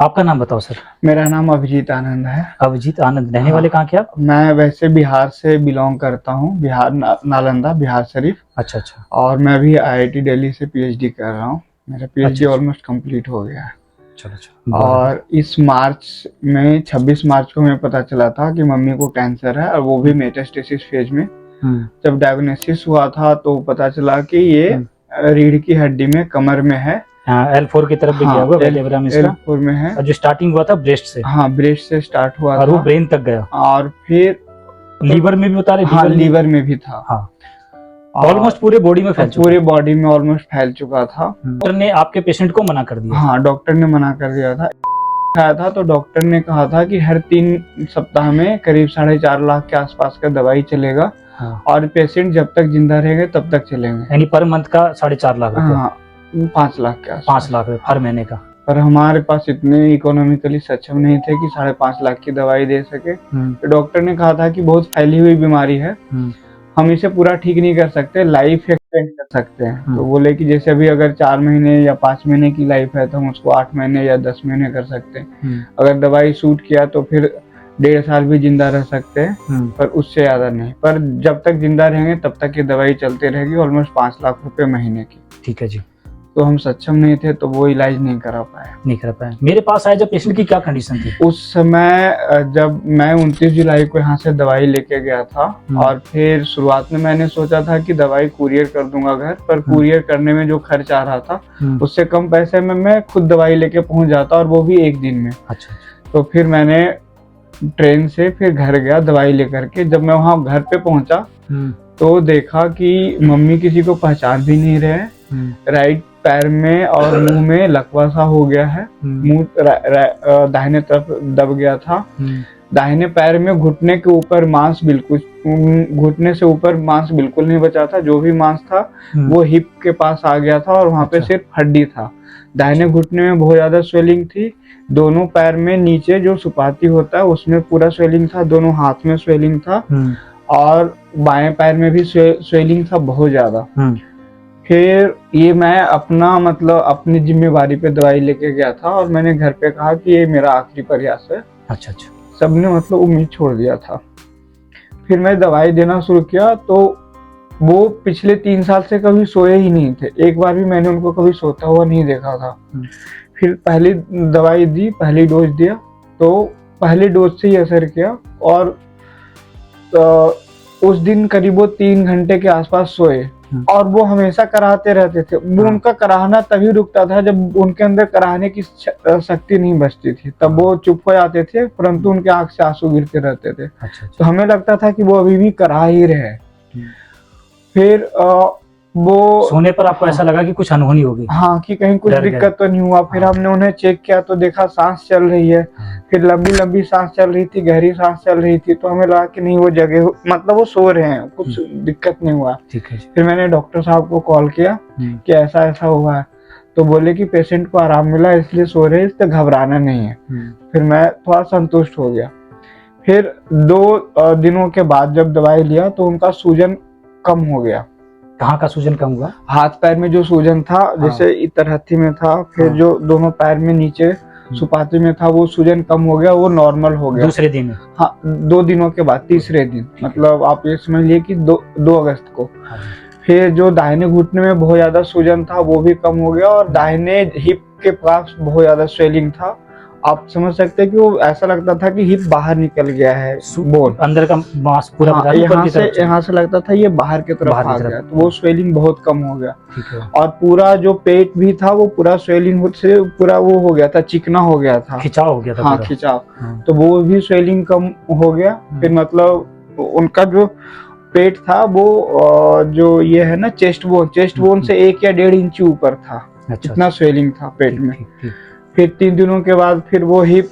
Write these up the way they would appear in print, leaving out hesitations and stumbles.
आपका नाम बताओ सर। मेरा नाम अभिजीत आनंद है। अभिजीत आनंद, रहने वाले कहाँ के आप? मैं वैसे बिहार से बिलोंग करता हूँ, बिहार नालंदा, बिहार शरीफ। अच्छा अच्छा। और मैं भी आईआईटी दिल्ली से पीएचडी कर रहा हूँ। मेरा पीएचडी अच्छा अच्छा। ऑलमोस्ट कंप्लीट हो गया है। चलो चलो, मुबारक। और इस मार्च में 26 मार्च को हमें पता चला था कि मम्मी को कैंसर है, और वो भी मेटास्टेसिस फेज में। जब डायग्नोसिस हुआ था तो पता चला कि ये रीढ़ की हड्डी में, कमर में है। हाँ, L4 की तरफ भी गया हाँ, हुआ वर्टेब्रम इसका। L4 में है। और जो स्टार्टिंग हुआ था ब्रेस्ट से। हाँ, ब्रेस्ट से स्टार्ट हुआ और था वो ब्रेन तक गया। और फिर लीवर में भी बता रहे? हाँ, लीवर में भी था। हाँ, ऑलमोस्ट पूरे बॉडी में फैल चुका। पूरे बॉडी में ऑलमोस्ट फैल चुका था। डॉक्टर ने आपके पेशेंट को मना कर दिया? हाँ, डॉक्टर ने मना कर दिया था। आया था तो डॉक्टर ने कहा था कि हर 3 सप्ताह में करीब 4.5 लाख के आसपास का दवाई चलेगा। हाँ। और पेशेंट जब तक जिंदा रहेंगे तब तक चलेंगे। यानी पर मंथ का 4.5 लाख रुपए? हाँ, 5 लाख के आसपास। 5 लाख रुपए हर महीने का। पर हमारे पास इतने इकोनॉमिकली सक्षम नहीं थे कि 5.5 लाख की दवाई दे सके। तो डॉक्टर ने कहा था कि बहुत फैली हुई बीमारी है, हम इसे पूरा ठीक नहीं कर सकते, लाइफ एक्सटेंड कर सकते हैं। तो बोले कि जैसे अभी अगर 4 महीने या 5 महीने की लाइफ है तो हम उसको 8 महीने या 10 महीने कर सकते हैं। अगर दवाई सूट किया तो फिर 1.5 साल भी जिंदा रह सकते हैं, पर उससे ज्यादा नहीं। पर जब तक जिंदा रहेंगे तब तक ये दवाई चलती रहेगी, ऑलमोस्ट 5 लाख रुपए महीने की। ठीक है जी। तो हम सक्षम नहीं थे तो वो इलाज नहीं करा पाए। मेरे पास आए जब पेशेंट की क्या कंडीशन थी? उस समय जब मैं 29 जुलाई को यहाँ से दवाई लेके गया था, और फिर शुरुआत में मैंने सोचा था कि दवाई कुरियर कर दूंगा घर पर। कुरियर करने में जो खर्च आ रहा था उससे कम पैसे में मैं खुद दवाई लेके पहुंच जाता, और वो भी एक दिन में। अच्छा। तो फिर मैंने ट्रेन से फिर घर गया दवाई लेकर के। जब मैं वहाँ घर पे पहुंचा तो देखा कि मम्मी किसी को पहचान भी नहीं रहे। राइट पैर में और मुंह में लकवा सा हो गया है, मुंह दाहिने तरफ दब गया था। दाहिने पैर में घुटने के ऊपर मांस बिल्कुल, घुटने से ऊपर मांस बिल्कुल नहीं बचा था। जो भी मांस था वो हिप के पास आ गया था, और वहाँ पे सिर्फ हड्डी था। दाहिने घुटने में बहुत ज्यादा स्वेलिंग थी। दोनों पैर में नीचे जो सुपाती होता है उसमें पूरा स्वेलिंग था। दोनों हाथ में स्वेलिंग था, और बाएं पैर में भी स्वेलिंग था बहुत ज्यादा। फिर ये मैं अपनी जिम्मेवारी पे दवाई लेके गया था, और मैंने घर पे कहा कि ये मेरा आखिरी प्रयास है। अच्छा अच्छा। सबने उम्मीद छोड़ दिया था। फिर मैं दवाई देना शुरू किया तो वो पिछले 3 साल से कभी सोए ही नहीं थे। एक बार भी मैंने उनको कभी सोता हुआ नहीं देखा था। फिर पहली दवाई दी, पहली डोज दिया, तो पहली डोज से ही असर किया। और उस दिन करीब वो 3 घंटे के आसपास सोए, और वो हमेशा कराहते रहते थे। वो उनका कराहना तभी रुकता था जब उनके अंदर कराहने की शक्ति नहीं बचती थी, तब वो चुप हो जाते थे, परंतु उनके आंख से आंसू गिरते रहते थे। अच्छा। तो हमें लगता था कि वो अभी भी कराह ही रहे। फिर वो सोने पर आपको ऐसा लगा कि कुछ अनहोनी होगी? हाँ, कि कहीं कुछ दिक्कत तो नहीं हुआ। फिर हमने उन्हें चेक किया तो देखा सांस चल रही है। फिर लंबी लंबी सांस चल रही थी, गहरी सांस चल रही थी। तो हमें लगा कि नहीं, वो जगह वो सो रहे हैं, कुछ दिक्कत नहीं हुआ। ठीक है। फिर मैंने डॉक्टर साहब को कॉल किया कि ऐसा ऐसा हुआ है। तो बोले कि पेशेंट को आराम मिला इसलिए सो रहे हैं, इसलिए घबराना नहीं है। फिर मैं थोड़ा संतुष्ट हो गया। फिर 2 दिनों के बाद जब दवाई लिया तो उनका सूजन कम हो गया। कहाँ का सूजन कम हुआ? हाथ पैर में जो सूजन था, जैसे इतर हथी में था, फिर जो दोनों पैर में नीचे सुपाती में था, वो सूजन कम हो गया, वो नॉर्मल हो गया। दूसरे दिन? हाँ, 2 दिनों के बाद, तीसरे दिन, आप ये समझ लिए कि 2 अगस्त को। फिर जो दाहिने घुटने में बहुत ज्यादा सूजन था वो भी कम हो गया, और दाहिने हिप के पास बहुत ज्यादा स्वेलिंग था। आप समझ सकते हैं कि वो ऐसा लगता था कि हिप बाहर निकल गया है, बोन अंदर का मांस पूरा। हाँ, यहाँ से लगता था ये बाहर की तरफ आ गया। तो वो स्वेलिंग बहुत कम हो गया। और पूरा जो पेट भी था वो पूरा स्वेलिंग से पूरा वो हो गया था, चिकना हो गया था, खिंचाव हो गया था। हाँ, खिंचाव। तो वो भी स्वेलिंग कम हो गया। फिर उनका जो पेट था वो जो ये है ना, चेस्ट बोन से 1 या 1.5 इंच ऊपर था। इतना स्वेलिंग था पेट में। फिर 3 दिनों के बाद फिर वो हिप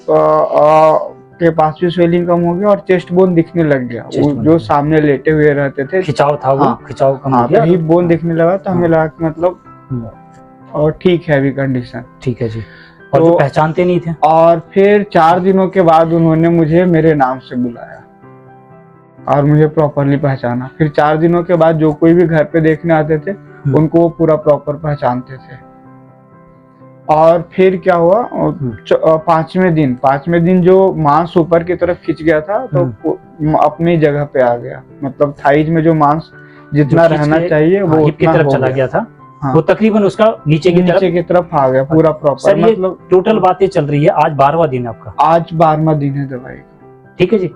के पास भी स्वेलिंग कम हो गया, और चेस्ट बोन दिखने लग गया। वो जो सामने लेटे हुए रहते थे, खिंचाव था, वो खिंचाव कम हो गया, हिप बोन दिखने लगा। तो हमें लगा कि और ठीक है अभी कंडीशन। ठीक है जी। और तो पहचानते नहीं थे। और फिर 4 दिनों के बाद उन्होंने मुझे मेरे नाम से बुलाया और मुझे प्रॉपरली पहचाना। फिर 4 दिनों के बाद जो कोई भी घर पे देखने आते थे उनको वो पूरा प्रॉपर पहचानते थे। और फिर क्या हुआ, पांचवें दिन जो मांस ऊपर की तरफ खिंच गया था तो अपनी जगह पे आ गया, मतलब थाइज में जो मांस जितना रहना चाहिए वो हिप की उतना तरफ हो चला गया। गया था। हाँ। वो तकरीबन उसका नीचे की तरफ आ गया पूरा प्रॉपर। सर ये मतलब टोटल बातें चल रही है, आज 12वां दिन है आपका? आज 12वां दिन है दवाई का। ठीक है जी,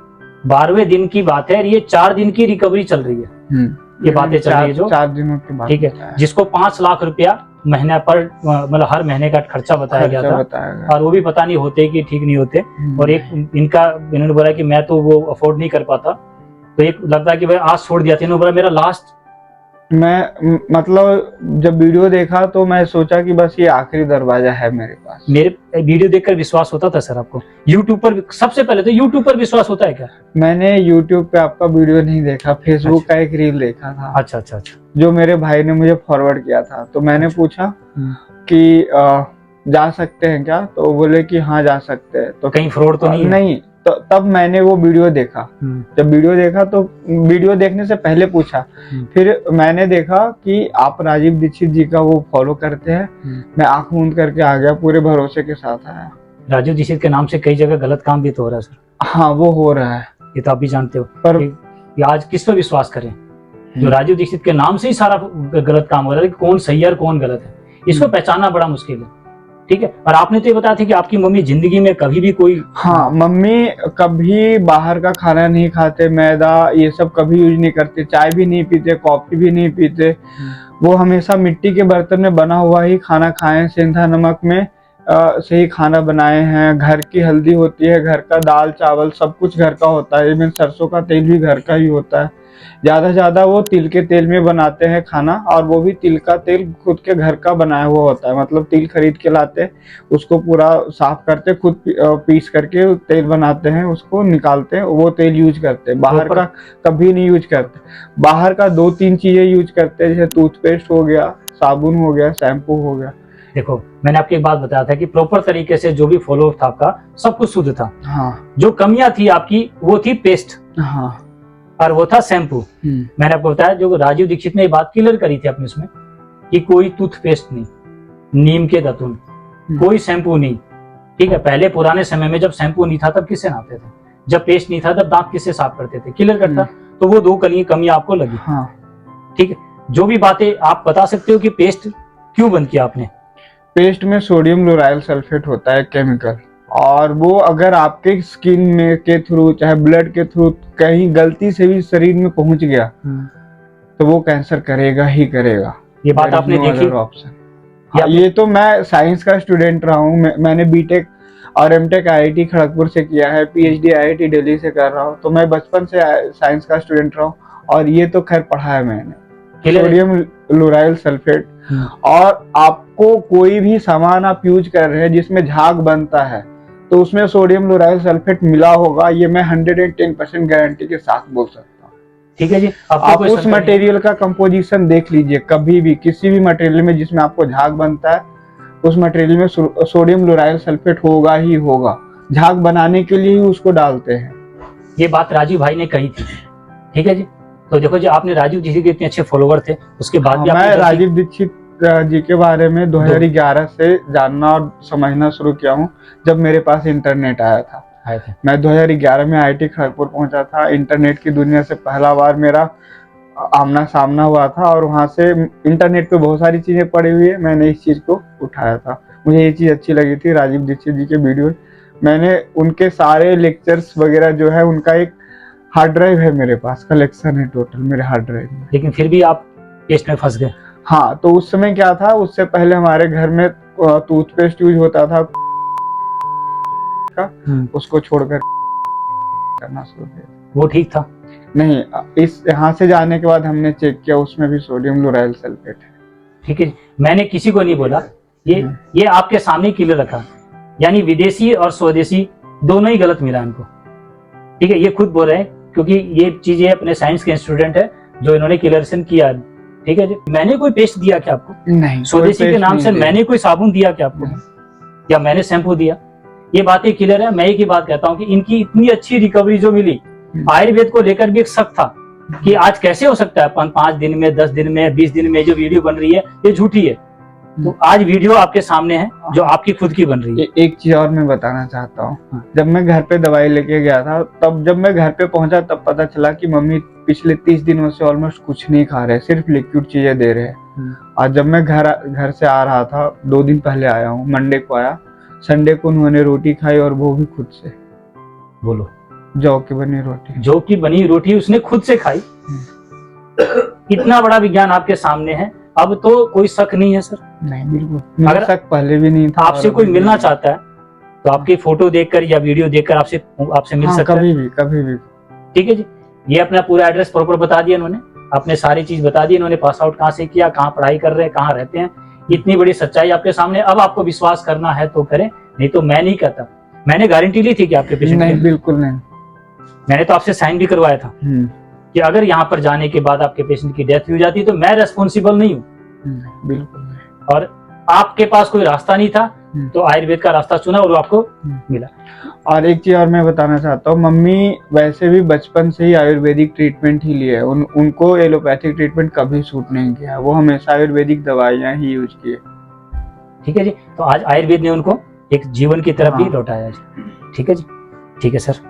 12वें दिन की बात है, ये 4 दिन की रिकवरी चल रही है। ये बातें चल रही है जो 4 दिनों की बात। ठीक है, जिसको 5 लाख रुपया महीने पर मतलब हर महीने का खर्चा बताया गया था, और वो भी पता नहीं होते कि ठीक नहीं होते। और एक इन्होंने बोला कि मैं तो वो अफोर्ड नहीं कर पाता, तो एक लगता है कि भाई आज छोड़ दिया था। इन्होंने बोला मेरा लास्ट, मैं मतलब जब वीडियो देखा तो मैं सोचा कि बस ये आखिरी दरवाजा है मेरे पास। मेरे वीडियो देखकर विश्वास होता था सर आपको? यूट्यूब पर सबसे पहले तो यूट्यूब पर विश्वास होता है क्या? मैंने यूट्यूब पे आपका वीडियो नहीं देखा, फेसबुक का एक रील देखा था। अच्छा, जो मेरे भाई ने मुझे फॉरवर्ड किया था, तो मैंने पूछा कि जा सकते हैं क्या, तो बोले कि हाँ जा सकते हैं। तो कहीं फ्रॉड तो नहीं? तो तब मैंने वो वीडियो देखा। जब वीडियो देखा तो वीडियो देखने से पहले पूछा, फिर मैंने देखा कि आप राजीव दीक्षित जी का वो फॉलो करते हैं। मैं आंख मूंद करके आ गया, पूरे भरोसे के साथ आया। राजीव दीक्षित के नाम से कई जगह गलत काम भी तो हो रहा है सर। हाँ वो हो रहा है, ये तो आप भी जानते हो। पर आज किस पर विश्वास करें? जो राजीव दीक्षित के नाम से ही सारा गलत काम हो रहा है, कौन सही है और कौन गलत है, इसको पहचानना बड़ा मुश्किल है। ठीक है, और आपने तो ये बताया था कि आपकी मम्मी जिंदगी में कभी भी कोई, हाँ मम्मी कभी बाहर का खाना नहीं खाते, मैदा ये सब कभी यूज नहीं करते, चाय भी नहीं पीते, कॉफी भी नहीं पीते। वो हमेशा मिट्टी के बर्तन में बना हुआ ही खाना खाएं, सेंधा नमक में से ही खाना बनाए हैं। घर की हल्दी होती है, घर का दाल चावल सब कुछ घर का होता है, इवन सरसों का तेल भी घर का ही होता है। ज्यादा से ज्यादा वो तिल के तेल में बनाते हैं खाना, और वो भी तिल का तेल खुद के घर का बनाया हुआ होता है। मतलब तिल खरीद के लाते, उसको पूरा साफ करते, खुद पीस करके तेल बनाते हैं, उसको निकालते हैं, वो तेल यूज करते हैं। बाहर का कभी नहीं यूज करते। बाहर का 2-3 चीजें यूज करते हैं, जैसे टूथपेस्ट हो गया, साबुन हो गया, शैम्पू हो गया। देखो मैंने आपको एक बात बताया था कि प्रॉपर तरीके से जो भी फॉलो था आपका सब कुछ शुद्ध था। हाँ। जो कमियां थी आपकी वो थी पेस्ट, हाँ, और वो था शैम्पू। मैंने आपको बताया, जो राजीव दीक्षित ने ये बात क्लियर करी थी अपने उसमें कि कोई टूथपेस्ट नहीं, नीम के दातुन, कोई शैम्पू नहीं। ठीक है, पहले पुराने समय में जब शैम्पू नहीं था तब किससे नहाते थे, जब पेस्ट नहीं था तब दांत किससे साफ करते थे, क्लियर करता। तो वो 2 कमियां आपको लगी। ठीक है, जो भी बातें आप बता सकते हो कि पेस्ट क्यों बंद किया आपने? पेस्ट में सोडियम लोराइल सल्फेट होता है केमिकल, और वो अगर आपके स्किन में के थ्रू चाहे ब्लड के थ्रू कहीं गलती से भी शरीर में पहुंच गया तो वो कैंसर करेगा ही करेगा। ये बात आपने देखी? ऑप्शन। हाँ, ये तो मैं साइंस का स्टूडेंट रहा हूँ। मैंने बीटेक और एमटेक आईआईटी खड़गपुर से किया है, पीएचडी आईआईटी दिल्ली से कर रहा हूँ। तो मैं बचपन से साइंस का स्टूडेंट रहा हूँ, और ये तो खैर पढ़ा है मैंने, सोडियम लोराइल सल्फेट। और आपको कोई भी सामान आप यूज कर रहे हैं जिसमें झाग बनता है तो उसमें सोडियम लोराइल सल्फेट मिला होगा, ये मैं 110% गारंटी के साथ बोल सकता हूँ। ठीक है जी, आप उस मटेरियल का कंपोजिशन देख लीजिए, कभी भी किसी भी मटेरियल में जिसमें आपको झाग बनता है उस मटेरियल में सोडियम लोराइल सल्फेट होगा ही होगा। झाग बनाने के लिए ही उसको डालते हैं। ये बात राजीव भाई ने कही थी। ठीक है जी, तो देखो जी, आपने राजीव दीक्षित के इतने अच्छे फॉलोवर थे, उसके बाद भी मैं राजीव दीक्षित जी के बारे में 2011 से जानना और समझना शुरू किया हूँ, जब मेरे पास इंटरनेट आया था। मैं 2011 में आईआईटी खड़गपुर पहुंचा था। इंटरनेट की दुनिया से पहला बार मेरा आमना सामना हुआ था, और वहां से इंटरनेट पे बहुत सारी चीजें पड़ी हुई है, मैंने इस चीज को उठाया था। मुझे ये चीज अच्छी लगी थी राजीव दीक्षित जी के वीडियो। मैंने उनके सारे लेक्चर्स वगैरह जो है, उनका एक हार्ड ड्राइव है मेरे पास, कलेक्शन है टोटल मेरे हार्ड ड्राइव में। लेकिन फिर भी आप पेस्ट में फंस गए? हाँ, तो उस समय क्या था, उससे पहले हमारे घर में टूथपेस्ट यूज होता था, उसको छोड़कर करना शुरू किया। वो ठीक था? नहीं, इस यहाँ से जाने के बाद हमने चेक किया, उसमें भी सोडियम लोराइल सल्फेट है। ठीक है, मैंने किसी को नहीं बोला, ये आपके सामने क्लियर रखा। यानी विदेशी और स्वदेशी दोनों ही गलत मिला इनको। ठीक है, ये खुद बोल रहे हैं, क्योंकि ये चीजें अपने साइंस के स्टूडेंट है जो इन्होंने क्लियरेशन किया। ठीक है जी, मैंने कोई पेस्ट दिया क्या आपको? नहीं। स्वदेशी के नाम से मैंने कोई साबुन दिया क्या आपको, या मैंने शैम्पू दिया? ये बातें क्लियर है। मैं एक ही बात कहता हूँ कि इनकी इतनी अच्छी रिकवरी जो मिली, आयुर्वेद को लेकर भी एक शक था कि आज कैसे हो सकता है 5 दिन में, 10 दिन में, 20 दिन में जो वीडियो बन रही है ये झूठी है। तो आज वीडियो आपके सामने है जो आपकी खुद की बन रही है। एक चीज और मैं बताना चाहता हूँ। हाँ। जब मैं घर पे दवाई लेके गया था, तब जब मैं घर पे पहुंचा तब पता चला कि मम्मी पिछले 30 दिनों से ऑलमोस्ट कुछ नहीं खा रहे, सिर्फ लिक्विड चीजें दे रहे हैं। आज जब मैं घर से आ रहा था, 2 दिन पहले आया हूँ, मंडे को आया, संडे को उन्होंने रोटी खाई और वो भी खुद से। बोलो, जौ की बनी रोटी। जौ की बनी रोटी उसने खुद से खाई। इतना बड़ा विज्ञान आपके सामने है, अब तो कोई शक नहीं है सर। नहीं, बिल्कुल। अगर शक पहले भी नहीं था। आपसे कोई मिलना चाहता है तो आपकी फोटो देखकर या वीडियो देखकर आपसे मिल सकता है, कभी भी। ठीक है जी। ये अपना पूरा एड्रेस प्रॉपर बता दिया इन्होंने, आपने सारी चीज बता दी, इन्होंने पास आउट कहाँ से किया, कहाँ पढ़ाई कर रहे हैं, कहाँ रहते हैं। इतनी बड़ी सच्चाई आपके सामने। अब आपको विश्वास करना है तो करें, नहीं तो मैं नहीं कहता। मैंने गारंटी ली थी कि आपके पेशेंट नहीं, बिल्कुल नहीं। मैंने तो आपसे साइन भी करवाया था कि अगर यहाँ पर जाने के बाद आपके पेशेंट की डेथ हो जाती तो मैं रेस्पॉन्सिबल नहीं हूँ। बिल्कुल नहीं। और आपके पास कोई रास्ता नहीं था तो आयुर्वेद का रास्ता चुना और आपको मिला। और एक चीज और मैं बताना चाहता हूँ, मम्मी वैसे भी बचपन से ही आयुर्वेदिक ट्रीटमेंट ही लिए है। उनको एलोपैथिक ट्रीटमेंट कभी सूट नहीं किया, वो हमेशा आयुर्वेदिक दवाइयाँ ही यूज किए। ठीक है जी। तो आज आयुर्वेद ने उनको एक जीवन की तरफ भी लौटाया जी। ठीक है जी, ठीक है सर।